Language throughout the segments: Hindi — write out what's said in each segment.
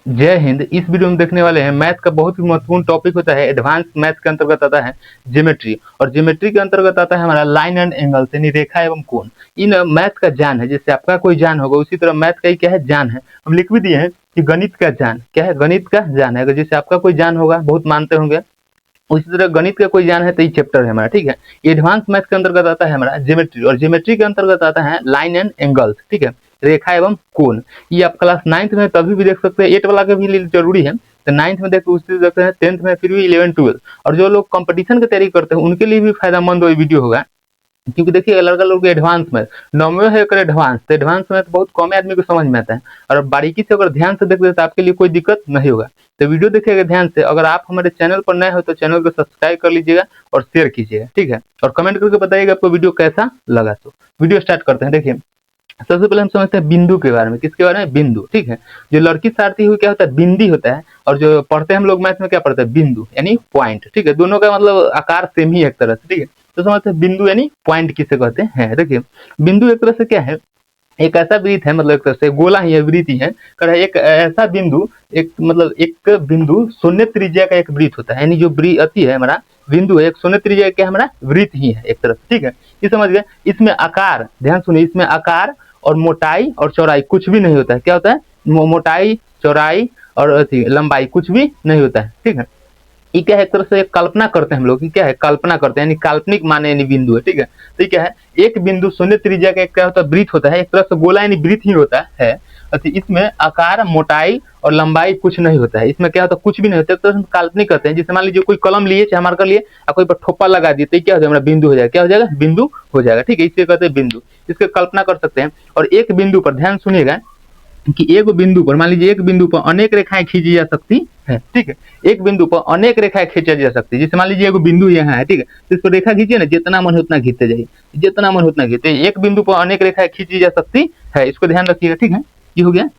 जय हिंद। इस वीडियो में देखने वाले हैं मैथ का बहुत ही महत्वपूर्ण टॉपिक होता है, एडवांस मैथ के अंतर्गत आता है ज्योमेट्री, और ज्योमेट्री के अंतर्गत आता है हमारा लाइन एंड एंगल यानी रेखा एवं कोण। इन मैथ का जान है, जैसे आपका कोई जान होगा उसी तरह मैथ का ही क्या है, जान है। हम लिख भी दिए हैं कि गणित का जान क्या है, गणित का जान है। अगर जैसे आपका कोई जान होगा, बहुत मानते होंगे, उसी तरह गणित का कोई जान है तो ये चैप्टर है हमारा, ठीक है। एडवांस मैथ के अंतर्गत आता है हमारा ज्योमेट्री, और ज्योमेट्री के अंतर्गत आता है लाइन एंड एंगल्स, ठीक है, रेखा एवं कोण। ये आप क्लास 9th में तभी भी देख सकते हैं, 8 वाला के भी लिए जरूरी है, तो 9th में देख उसी देखते हैं, 10th में, फिर भी 11 12, और जो लोग कंपटीशन की तैयारी करते हैं उनके लिए भी फायदेमंद वीडियो होगा। क्योंकि देखिए लड़का लोग एडवांस मैथ 9वें है कर एडवांस, तो एडवांस मैथ बहुत कम आदमी को समझ में आता है, और बारीकी से अगर ध्यान से देखते तो आपके लिए कोई दिक्कत नहीं होगा। तो वीडियो देखिएगा ध्यान से। अगर आप हमारे चैनल पर नए हो तो चैनल को सब्सक्राइब कर लीजिएगा और शेयर कीजिएगा, ठीक है, और कमेंट करके बताइएगा आपको वीडियो कैसा लगा। तो वीडियो स्टार्ट करते हैं। देखिए सबसे पहले हम समझते हैं बिंदु के बारे में। किसके बारे में? बिंदु, ठीक है। जो लड़की सारथी हुई क्या होता है, बिंदी होता है, और जो पढ़ते हैं हम लोग मैथ में क्या पढ़ते हैं, बिंदु यानी पॉइंट, ठीक है। दोनों का मतलब आकार सेम ही एक तरह से, ठीक है। तो समझते हैं बिंदु यानी पॉइंट किसे कहते हैं। देखिए बिंदु एक तरह से क्या है, एक ऐसा वृत्त है, मतलब एक तरह से गोला ही है, वृत्त ही है, कर एक ऐसा बिंदु, एक मतलब एक बिंदु शून्य त्रिज्या का एक वृत्त होता है, यानी जो अति है हमारा बिंदु है, एक शून्य त्रिज्या का हमारा वृत्त ही है एक तरह से, ठीक है। ये समझ गए। इसमें आकार, ध्यान सुनिए, इसमें आकार और मोटाई और चौड़ाई कुछ भी नहीं होता है। क्या होता है? मोटाई, चौड़ाई और लंबाई कुछ भी नहीं होता है, ठीक है। ये क्या है, एक तरह से कल्पना करते हैं हम लोग कि क्या है, कल्पना करते हैं, यानी काल्पनिक माने यानी बिंदु है, ठीक है। तो ये क्या है, एक बिंदु शून्य त्रिज्या का एक क्या होता है, वृत्त होता है, एक तरह से गोला यानी वृत्त ही होता है। अच्छा, इसमें आकार, मोटाई और लंबाई कुछ नहीं होता है। इसमें क्या होता है, कुछ भी नहीं होता है, तो हम काल्पनिक करते हैं। जैसे मान लीजिए कोई कलम लिए, चाहे मार्कर लिए, और कोई पर ठोपा लगा दिए, तो क्या हो जाएगा, बिंदु हो जाएगा। क्या हो जाएगा? बिंदु हो जाएगा, ठीक है। इससे कहते हैं बिंदु, इसकी कल्पना कर सकते हैं। और एक बिंदु पर ध्यान सुनिएगा कि एक बिंदु पर, मान लीजिए एक बिंदु पर अनेक रेखाएं खींची जा सकती है, ठीक है। एक बिंदु पर अनेक रेखाएं खींची जा सकती है। जैसे मान लीजिए एक बिंदु यहाँ है, ठीक है, तो इस पर रेखा खींचिए ना, जितना मन उतना खींचते जाइए, जितना मन उतना खींचते। एक बिंदु पर अनेक रेखाएं खींची जा सकती है, इसको ध्यान रखिएगा, ठीक है। ये हो गया,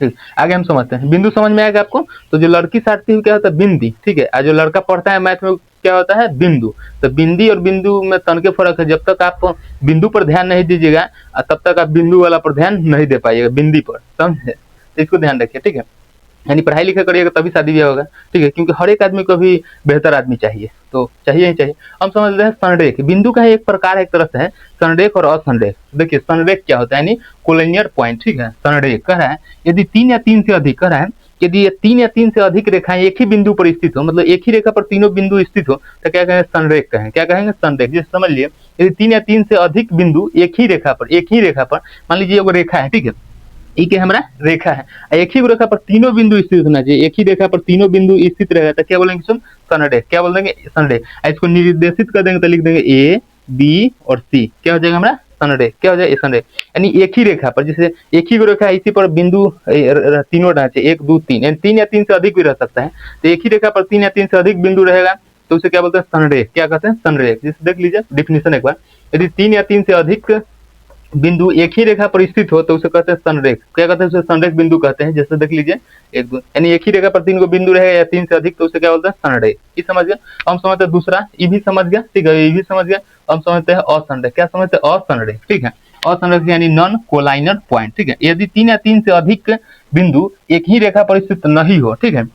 ठीक। आगे हम समझते हैं। बिंदु समझ में आएगा आपको। तो जो लड़की साधती हुई क्या होता है, बिंदी, ठीक है, और जो लड़का पढ़ता है मैथ में क्या होता है, बिंदु। तो बिंदी और बिंदु में तनके फर्क है। जब तक आप बिंदु पर ध्यान नहीं दीजिएगा तब तक आप बिंदु वाला पर ध्यान नहीं दे पाइएगा, बिंदी पर, समझे। तो इसको ध्यान रखिए, ठीक है। यानी पढ़ाई लिखाई करिएगा तभी शादी ब्याह होगा, ठीक है, क्योंकि हर एक आदमी को भी बेहतर आदमी चाहिए, तो चाहिए ही चाहिए। हम समझते हैं संरेख। बिंदु का एक प्रकार है, एक तरह से है संरेख और असंरेख। देखिए संरेख क्या होता है, यानी कोलिनियर पॉइंट, ठीक है। संरेख कह रहा है यदि 3 या 3 से अधिक, कह रहा है यदि ये 3 या 3 से अधिक रेखाएं एक ही बिंदु पर स्थित हो, मतलब एक ही रेखा पर तीनों बिंदु स्थित हो, तो क्या कहेंगे, संरेख कहेंगे। क्या कहेंगे? संरेख। जैसे समझ लिए यदि 3 या 3 से अधिक बिंदु एक ही रेखा पर, मान लीजिए एक रेखा है, ठीक है, एक हमारा रेखा है, एक ही रेखा पर तीनों बिंदु स्थित होना चाहिए, एक ही रेखा पर तीनों बिंदु स्थित रहेगा, तो क्या बोलेंगे सुन, संरेख। क्या बोल देंगे? संरेख। इसको निर्देशित कर देंगे तो लिख देंगे ए बी और सी, क्या हो जाएगा हमारा, संरेख। क्या हो जाएगा? संरेख। यानी एक ही रेखा पर, जैसे एक ही रेखा है, इसी पर बिंदु तीनों रहना चाहिए, 1 2 3, यानी 3 या 3 से अधिक भी रह सकता है। तो एक ही रेखा पर 3 या 3 से अधिक बिंदु रहेगा तो उसे क्या बोलते हैं, संरेख। क्या कहते हैं? संरेख। जैसे देख लीजिए डिफिनेशन एक बार, यदि 3 या 3 से अधिक बिंदु एक ही रेखा पर स्थित हो तो उसे कहते हैं संरेख। क्या कहते हैं? उसे संरेख बिंदु कहते हैं। जैसे देख लीजिए एक दो, यानी एक ही रेखा पर 3 को बिंदु रहेगा या 3 से अधिक, तो उसे क्या बोलते हैं, संरेख। ये समझ गया। हम समझते हैं दूसरा, ये भी समझ गया, ठीक है, ये भी समझ गया। हम समझते हैं असंरेख। क्या समझते हैं? असंरेख, ठीक है। असंरेख यानी नॉन कोलाइनर पॉइंट, ठीक है। यदि 3 या 3 से अधिक बिंदु एक ही रेखा पर स्थित नहीं हो, ठीक है,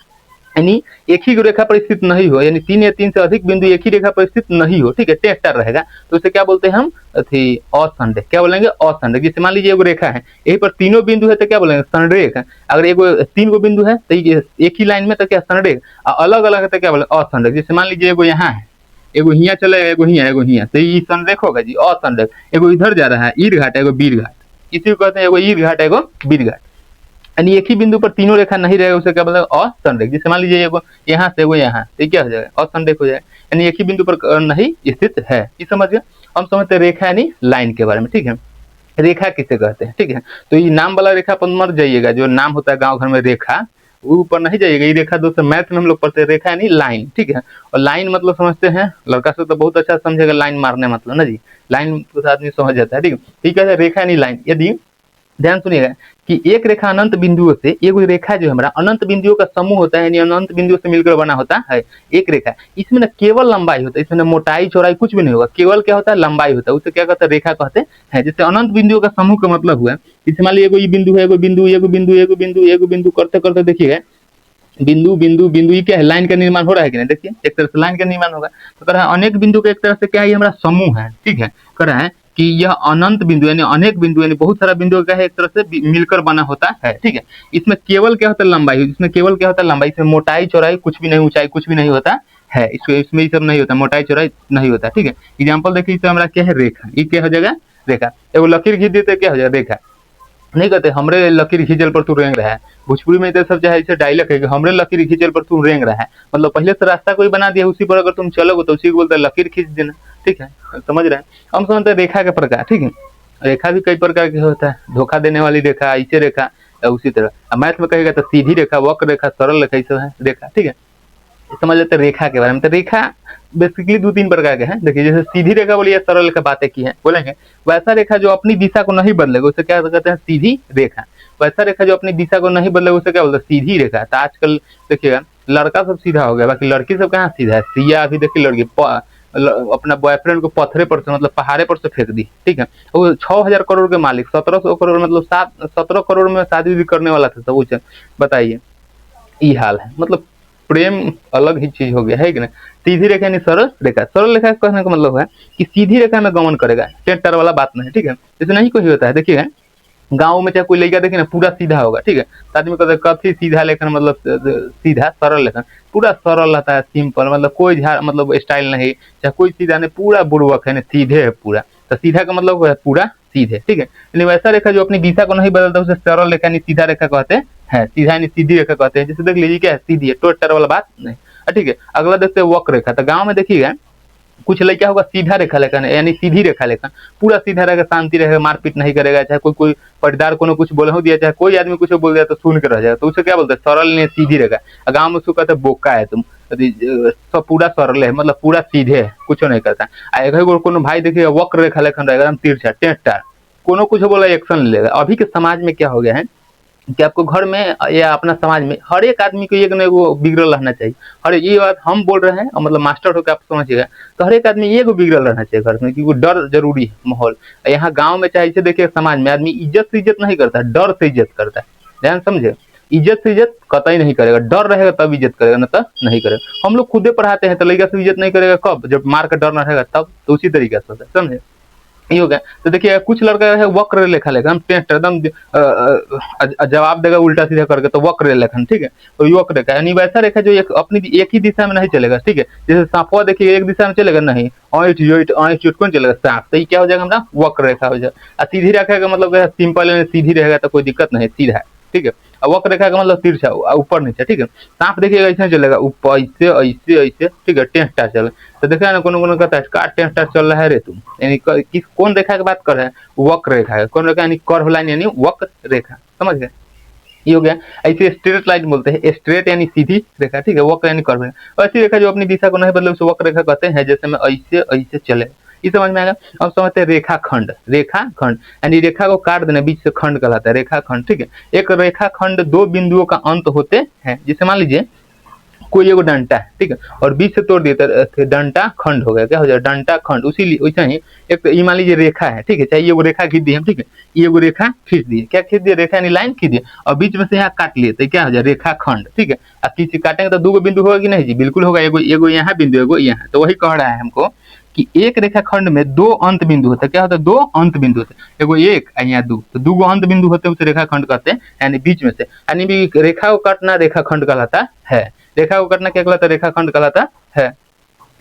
यानी एक ही रेखा पर स्थित नहीं हो, यानी 3 या 3 से अधिक बिंदु एक ही रेखा पर स्थित नहीं हो, ठीक है, टेस्टर रहेगा, तो उसे क्या बोलते हैं हम, असंरेख। क्या बोलेंगे? असंरेख। जैसे मान लीजिए एक रेखा है, यही पर तीनों बिंदु है तो क्या बोलेंगे, संरेख। अगर एगो 3 गो बिंदु है तो एक ही लाइन में तो क्या, संरेख। अलग अलग है तो क्या बोलेंगे, असंरेख। जैसे मान लीजिए एगो यहाँ है, एगो हियाँ चले, एगो हियाँ, तो ये संरेख होगा जी, असंरेख। एगो इधर जा रहा है, ईर घाट, एगो बीर घाट, इसी को कहते हैं एगो ईर घाट, एगो बीर घाट। यानी एक ही बिंदु पर तीनों रेखा नहीं रहेगा, उसे क्या बोलते हैं, असंरेख। जैसे मान लीजिए एगो यहाँ से एगो यहाँ, तो क्या हो जाएगा, असंरेख हो जाएगा, यानी एक ही बिंदु पर नहीं स्थित है। ये समझ गए। हम समझते हैं रेखा यानी लाइन के बारे में, ठीक है। रेखा किसे कहते हैं, ठीक है। तो ये नाम वाला रेखा पर मत जाइएगा, जो नाम होता है गाँव घर में रेखा, वो ऊपर नहीं जाइएगा। ये रेखा दोस्तों मैथ में हम लोग पढ़ते हैं, रेखा यानी लाइन, ठीक है। और लाइन मतलब समझते हैं, लड़का से तो बहुत अच्छा समझेगा लाइन मारने मतलब ना जी, लाइन तो आदमी समझ जाता है, ठीक है। ठीक है, रेखा यानी लाइन। यदि ध्यान सुनिएगा कि एक रेखा अनंत बिंदुओं से, एक रेखा जो है हमारा अनंत बिंदुओं का समूह होता है, यानी अनंत बिंदुओं से मिलकर बना होता है एक रेखा। इसमें ना केवल लंबाई होता है, इसमें ना मोटाई चौड़ाई कुछ भी नहीं होगा, केवल क्या होता है लंबाई होता है, उसे क्या कहते हैं रेखा कहते हैं। जैसे अनंत बिंदुओं का समूह का मतलब हुआ, इसमें मान लीजिए कोई बिंदु है, एगो बिंदु एगो बिंदु एगो बिंदु एगो बिंदु करते करते देखिएगा बिंदु बिंदु बिंदु, ये क्या है लाइन का निर्माण हो रहा है कि नहीं, देखिए एक तरह से लाइन का निर्माण होगा। तो कह रहा है अनेक बिंदु का एक तरह से क्या है, ये हमारा समूह है, ठीक है। कह रहा है कि यह अनंत बिंदु यानी अनेक बिंदु यानी बहुत सारा बिंदु का है, एक तरह से मिलकर बना होता है, ठीक है। इसमें केवल क्या होता है लंबाई, इसमें केवल क्या होता है लंबाई, इसमें मोटाई चौड़ाई कुछ भी नहीं, ऊंचाई कुछ भी नहीं होता है, इसमें ये सब नहीं होता, मोटाई चौड़ाई नहीं होता, ठीक है। एग्जाम्पल देखिए, इसमें हमारा क्या है रेखा, ये क्या हो जाएगा रेखा। एगो लकीर खींच देते क्या हो जाएगा रेखा, नहीं कहते हमरे लकीर खींचल पर तू रेंग रहा है। भोजपुरी में तो सब चाहे ऐसे डायलॉग है कि हमरे लकीर खींचल पर तू रेंग रहा है, मतलब पहले से रास्ता कोई बना दिया, उसी पर अगर तुम चलोगे तो उसी को बोलते हैं लकीर खींच देना, ठीक है। समझ रहे हैं। हम समझते हैं रेखा के प्रकार, ठीक है। रेखा भी कई प्रकार के होता है, धोखा देने वाली रेखा, ऐसे रेखा, उसी तरह मैथ में कहेगा तो सीधी रेखा, वक्र रेखा, सरल रेखा, ये सब है रेखा, ठीक है। समझ लेते हैं रेखा के बारे में। तो रेखा बेसिकली दो तीन प्रकार के हैं, देखिए जैसे सीधी रेखा बोलिए, सरल रेखा बातें की है बोलेंगे। वैसा रेखा जो अपनी दिशा को नहीं बदलेगा उसे क्या कहते हैं सीधी रेखा। वैसा रेखा जो अपनी दिशा को नहीं बदलेगा उसे क्या बोलते हैं सीधी रेखा। तो आजकल देखिएगा लड़का सब सीधा हो गया, बाकी लड़की सब कहाँ सीधा है। सिया अभी देखिए लड़की अपना बॉयफ्रेंड को पत्थरे पर से मतलब पहाड़े पर से फेंक दी, ठीक है। वो 6,000 करोड़ के मालिक, 1700 करोड़ मतलब 17 करोड़ में शादी भी करने वाला था, सब कुछ बताइए, ये हाल है। मतलब प्रेम अलग ही चीज हो गया है कि नहीं। सीधी रेखा यानी सरल रेखा, सरल रेखा कहने का मतलब है कि सीधी रेखा में गमन करेगा, टेंटर वाला बात नहीं, ठीक है। जैसे नहीं कोई होता है, देखिएगा गाँव में चाहे कोई लड़का देखे ना पूरा सीधा होगा, ठीक है। तो आदमी कहते हैं कथी सीधा लेखन, मतलब सीधा सरल लेखन, पूरा सरल रहता है, सिंपल, मतलब कोई झाड़ मतलब स्टाइल नहीं, चाहे कोई सीधा नहीं, पूरा बुड़वक है, सीधे है पूरा। तो सीधा का मतलब है पूरा सीधे, ठीक है। यानी वैसा रेखा जो अपनी दिशा को नहीं बदलता उसे सरल रेखा यानी सीधा रेखा कहते हैं, सीधा यानी सीधी रेखा कहते हैं। जैसे देख लीजिए क्या है सीधी है, टोटर वाला बात नहीं, ठीक है। अगला देखते हैं वक्र रेखा। तो गाँव में देखिएगा कुछ लड़का होगा सीधा रेखा लेखन यानी सीधी रेखा लेखन, पूरा सीधा रहेगा, शांति रहेगा, मारपीट नहीं करेगा, चाहे कोई पटदार को कुछ बोल दिया, चाहे कोई आदमी कुछ बोल दिया तो सुन के रह जाएगा, तो उसे क्या बोलते हैं सरल ने सीधी रेखा। गाँव में उसको कहते हैं बोका है तुम, सब पूरा सरल है मतलब पूरा सीधे है, कुछ नहीं करता। को भाई देखिएगा वक्र रेखा लेखन रहेगा एकदम तिरछा टेंटा, कोनो कुछ बोला एक्शन लेगा। अभी के समाज में क्या हो गया है कि आपको घर में या अपना समाज में हर एक आदमी को एक न एगो बिगड़ल रहना चाहिए। हर ये बात हम बोल रहे हैं मतलब मास्टर होकर आप समझिएगा, तो हर एक आदमी एगो बिगड़ल रहना चाहिए घर में, क्योंकि डर जरूरी है माहौल। यहाँ गांव में चाहे देखिए समाज में आदमी इज्जत से इज्जत नहीं करता, डर से इज्जत करता है। ध्यान समझे, इज्जत से इज्जत कतई नहीं करेगा, डर रहेगा तब इज्जत करेगा, न तब नहीं करेगा। हम लोग खुदे पढ़ाते हैं तो लड़का से इज्जत नहीं करेगा कब, जब मार का डर न रहेगा तब। तो उसी तरीके से होता है, समझे ये हो गया। तो देखिए कुछ लड़का है वक्र लेखा लेखन, एकदम जवाब देगा उल्टा सीधा करके, तो वक्र लेखन, ठीक है। तो ये वक्र रेखा यानी वैसा रेखा जो अपनी एक ही दिशा में नहीं चलेगा, ठीक है। जैसे सांपवा देखिए एक दिशा में चलेगा नहीं, कौन चलेगा सांप, तो ये क्या हो जाएगा हमारा वक्र रेखा हो जाएगा। सीधी रेखा का मतलब सिंपल सीधी रहेगा तो कोई दिक्कत नहीं, सीधा है, ठीक है। वक्र रेखा का मतलब तिरछा ऊपर नीचे, ठीक है। सांप देखिएगा ऐसे चलेगा ऊपर ऐसे ऐसे ऐसे, ठीक है, टेंटा चले। तो देखा ना कोनो कहता है का टेंटा चल रहा है रे तुम, यानी किस कौन रेखा की बात कर रहे हैं, वक्र रेखा है। कौन रेखा यानी कर्व लाइन यानी वक्र रेखा, समझ गए ये हो गया। ऐसे स्ट्रेट लाइन बोलते हैं, स्ट्रेट यानी सीधी रेखा, ठीक है, वक्र यानी कर्व रेखा। ऐसी रेखा जो अपनी दिशा को नहीं बदले उसे वक्र रेखा कहते हैं, जैसे में ऐसे ऐसे चले, ये समझ में आएगा। अब समझते हैं रेखा खंड, रेखा खंड यानी रेखा को काट देना, बीच से खंड कहलाता है रेखा खंड, ठीक है। एक रेखा खंड दो बिंदुओं का अंत होते हैं, जैसे मान लीजिए कोई एगो डंटा है, ठीक है, और बीच से तोड़ दिया तो डंटा खंड हो गया, क्या हो जाए डंटा खंड। उसी वैसा ही एक ये मान लीजिए रेखा है, ठीक है, चाहे ये वो रेखा खींच दी हम, ठीक है, ये वो रेखा खींच दिए, क्या खींच दिए रेखा यानी लाइन खींच दिए, और बीच में से यहाँ काट लिए तो क्या हो जाए रेखा खंड, ठीक है। अब किसी काटेंगे तो दो बिंदु होगा कि नहीं जी, बिल्कुल होगा, एगो यहाँ बिंदु एगो यहाँ। तो वही कह रहा है हमको कि एक रेखा खंड में दो अंत बिंदु होते हैं, क्या होता है दो अंत बिंदु होते हैं, एगो एक यहाँ दो, तो दो अंत बिंदु होते हैं उसे रेखा खंड कहते हैं, यानी बीच में से, यानी भी रेखा को काटना रेखा खंड कहलाता है। रेखा को काटना क्या कहलाता है रेखा खंड कहलाता है।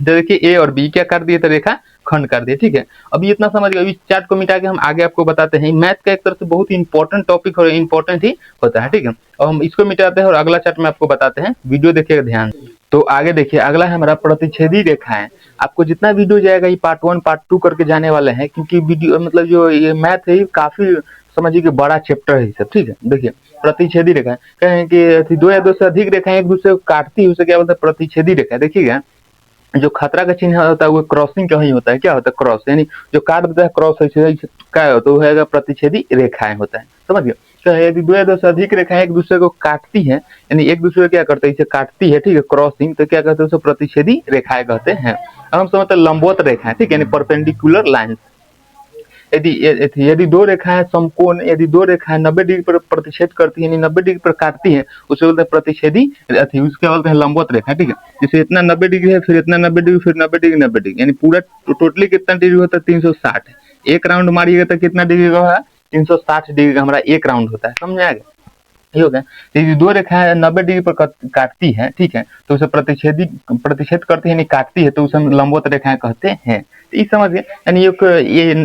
तो देखिए ए और बी क्या कर दिए तो रेखा खंड कर दिए, ठीक है। अभी इतना समझ गए, इस चार्ट को मिटा के हम आगे आपको बताते हैं। मैथ का एक तरह से बहुत ही इंपॉर्टेंट टॉपिक और इंपॉर्टेंट ही होता है, ठीक है। और हम इसको मिटाते हैं और अगला चार्ट में आपको बताते हैं, वीडियो देखिएगा ध्यान से। तो आगे देखिए अगला है हमारा प्रतिच्छेदी रेखा है। आपको जितना वीडियो जाएगा ये पार्ट 1 पार्ट 2 करके जाने वाले हैं, क्योंकि वीडियो मतलब जो ये मैथ है काफी समझिए कि बड़ा चैप्टर है सब, ठीक है। देखिए प्रतिच्छेदी रेखा कहें कि दो या दो से अधिक रेखाएं एक दूसरे को काटती है उसे क्या बोलते हैं प्रतिच्छेदी रेखा। देखिएगा जो खतरा का चिन्ह होता है वो क्रॉसिंग का ही होता है, क्या होता है क्रॉस, यानी जो काट देता है क्रॉस क्या होता है वो है प्रतिच्छेदी रेखाएं होता है, समझ गए। तो यदि दो या दो से अधिक रेखाएं एक दूसरे को काटती हैं, यानी एक दूसरे को क्या करते हैं, इसे काटती है, ठीक है, क्रॉसिंग, तो क्या कहते हैं उसे प्रतिच्छेदी रेखाएं कहते हैं। अब हम समझते हैं लंबवत रेखाएं, ठीक है, यानी परपेंडिकुलर लाइंस। यदि दो रेखाएं समकोण, यदि दो रेखाएं 90 डिग्री पर प्रतिच्छेद करती है, यानी 90 डिग्री पर काटती है, उसे बोलते हैं प्रतिच्छेदी, उसके बोलते हैं लंबवत रेखा, ठीक है। जैसे इतना 90 डिग्री है, फिर इतना 90 डिग्री, फिर 90 डिग्री, 90 डिग्री, यानी पूरा टोटली कितना डिग्री होता है, 360 है। एक राउंड मारिएगा तो कितना डिग्री का है, 360 डिग्री का हमारा एक राउंड होता है, समझ आएगा, ये हो गया। यदि दो रेखाएं 90 डिग्री पर काटती है, ठीक है, तो उसे प्रतिच्छेद करती है, यानी काटती है, तो उसे हम लंबवत रेखाएं कहते हैं। तो ये समझ गए, यानी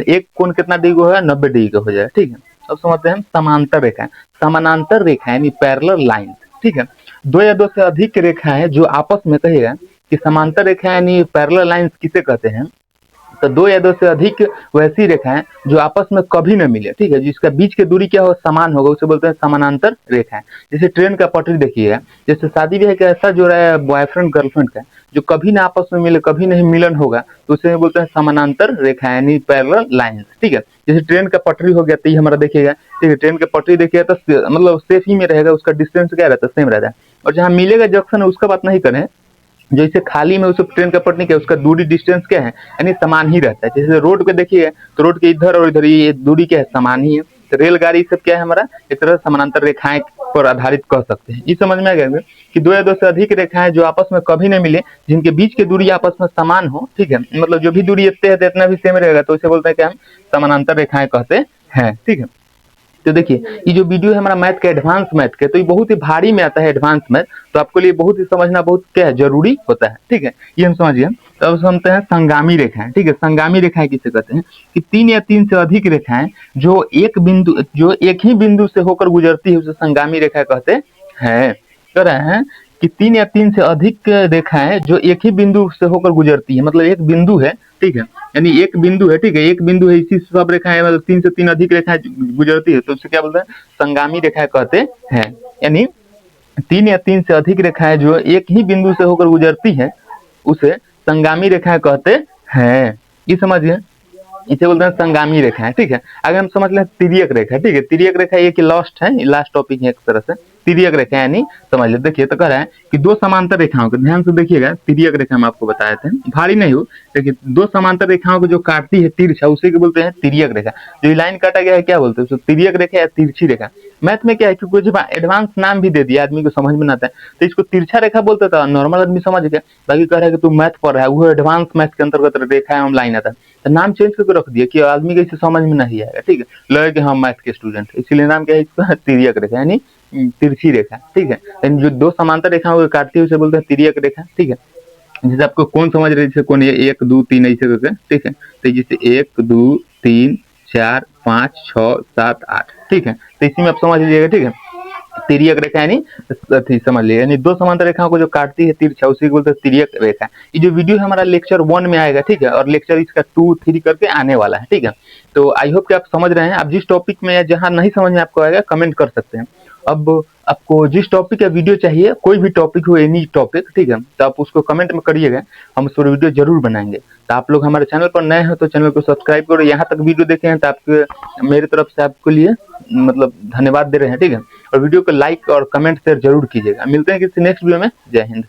एक कोण कितना डिग्री का है, 90 डिग्री का हो जाएगा, ठीक है। अब समझते हैं समांतर रेखाएं। समानांतर रेखाएं यानी पैरेलल लाइन, ठीक है। दो या दो से अधिक रेखाएं जो आपस में, कहेगा कि समांतर रेखाएं यानी पैरेलल लाइन्स किसे कहते हैं, तो दो या दो से अधिक वैसी रेखाएं जो आपस में कभी न मिले, ठीक है, जिसका बीच की दूरी क्या हो, समान होगा, उसे बोलते हैं समानांतर रेखाएं। जैसे ट्रेन का पटरी देखिएगा, जैसे शादी ब्याह का ऐसा जोड़ा है बॉयफ्रेंड गर्लफ्रेंड का, जो कभी ना आपस में मिले, कभी नहीं मिलन होगा, तो उसे बोलते हैं समानांतर रेखाएं यानी पैरेलल लाइंस, ठीक है। जैसे ट्रेन का पटरी हो गया, तो ये हमारा देखिएगा, ठीक है, ट्रेन का पटरी देखिएगा तो मतलब सेफ ही में रहेगा, उसका डिस्टेंस क्या रहता है, सेम रहता है। और जहाँ मिलेगा जंक्शन उसका बात नहीं करें, जो इसे खाली में उस ट्रेन का पटरी क्या, उसका दूरी डिस्टेंस क्या है, यानी समान ही रहता है। जैसे रोड पे देखिए, तो रोड के इधर और इधर ये दूरी क्या है, समान ही है। तो रेलगाड़ी सब क्या है हमारा, एक तरह समानांतर रेखाएं पर आधारित कह सकते हैं। ये समझ में आ गया कि दो या दो से अधिक रेखाएं जो आपस में कभी नहीं मिले, जिनके बीच की दूरी आपस में समान हो, ठीक है, मतलब जो भी दूरी इतने है इतना भी सेम रहेगा, तो इसे बोलते हैं कि हम समानांतर रेखाएं कहते हैं, ठीक है। तो देखिए, ये जो वीडियो है हमारा मैथ का, एडवांस मैथ का, तो ये बहुत ही भारी में आता है एडवांस मैथ, तो आपके लिए बहुत ही समझना बहुत क्या है, जरूरी होता है, ठीक है, ये हम समझिए। तो अब समझते हैं संगामी रेखाएं, ठीक है। संगामी रेखाएं किसे कहते हैं, कि तीन या तीन से अधिक रेखाएं जो एक ही बिंदु से होकर गुजरती है, उसे संगामी रेखा कहते हैं। कह रहे हैं कि तीन या तीन से अधिक रेखाएं जो एक ही बिंदु से होकर गुजरती है, मतलब एक बिंदु है, ठीक है, यानी एक बिंदु है, ठीक है, एक बिंदु है, इसी सब रेखाएं मतलब तीन से तीन अधिक रेखाएं गुजरती है, तो उसे क्या बोलते हैं, संगामी रेखाएं कहते हैं। यानी तीन या तीन से अधिक रेखाएं जो एक ही बिंदु से होकर गुजरती है, उसे संगामी रेखाएं कहते हैं। ये समझिए, इसे बोलते हैं संगामी रेखाएं, ठीक है। अगर हम समझ लें तिर्यक रेखा, ठीक है, तिर्यक रेखा ये कि लास्ट टॉपिक है एक तरह से, तिर्यक रेखा यानी समझ ले। देखिए, तो कह रहा है कि दो समांतर रेखाओं को ध्यान से देखिएगा, तिर्यक रेखा हम आपको बताए थे, भारी नहीं हो, देखिए दो समांतर रेखाओं को जो काटती है तिरछा, उसी को बोलते हैं तिर्यक रेखा। जो लाइन काटा गया है क्या बोलते हैं, उसको तिर्यक रेखा या तिरछी रेखा। मैथ में क्या है कि कुछ एडवांस नाम भी दे दिया, आदमी को समझ में ना आता है, तो इसको तिरछा रेखा बोलता था, नॉर्मल आदमी समझ गया। बाकी कह रहा है कि तू मैथ पढ़ रहा है, वो एडवांस मैथ के अंतर्गत रेखा एवं लाइन आता है, तो नाम चेंज करके रख दिया कि आदमी को इसे समझ में नहीं आएगा, ठीक है, लगे कि हम मैथ के स्टूडेंट, इसीलिए नाम क्या है इसका, तिर्यक रेखा यानी तिरछी रेखा, ठीक है। यानी जो दो समांतर रेखाओं को काटती है उसे बोलते हैं तिर्यक रेखा, ठीक है। जैसे आपको कौन समझ रहे, जैसे कौन, एक दो तीन ऐसे करके, ठीक है, तो जैसे 1 2 3 4 5 6 7 8, ठीक है, तो इसी में आप समझ लीजिएगा, ठीक है। तिर्यक रेखा यानी समझ लिया, यानी दो समांतर रेखाओं को जो काटती है तिरछा, उसी को बोलते हैं तिर्यक रेखा। ये जो वीडियो हमारा लेक्चर 1 में आएगा, ठीक है, और लेक्चर इसका 2 3 करके आने वाला है, ठीक है। तो आई होप कि आप समझ रहे हैं। आप जिस टॉपिक में या जहां नहीं समझ में आपको आएगा कमेंट कर सकते हैं। अब आपको जिस टॉपिक का वीडियो चाहिए, कोई भी टॉपिक हो, एनी टॉपिक, ठीक है, तो आप उसको कमेंट में करिएगा, हम उस पर वीडियो जरूर बनाएंगे। तो आप लोग हमारे चैनल पर नए हैं तो चैनल को सब्सक्राइब करो, यहाँ तक वीडियो देखे हैं तो आपके मेरी तरफ से आपके लिए मतलब धन्यवाद दे रहे हैं, ठीक है। और वीडियो को लाइक और कमेंट शेयर जरूर कीजिएगा। मिलते हैं किसी नेक्स्ट वीडियो में। जय हिंद।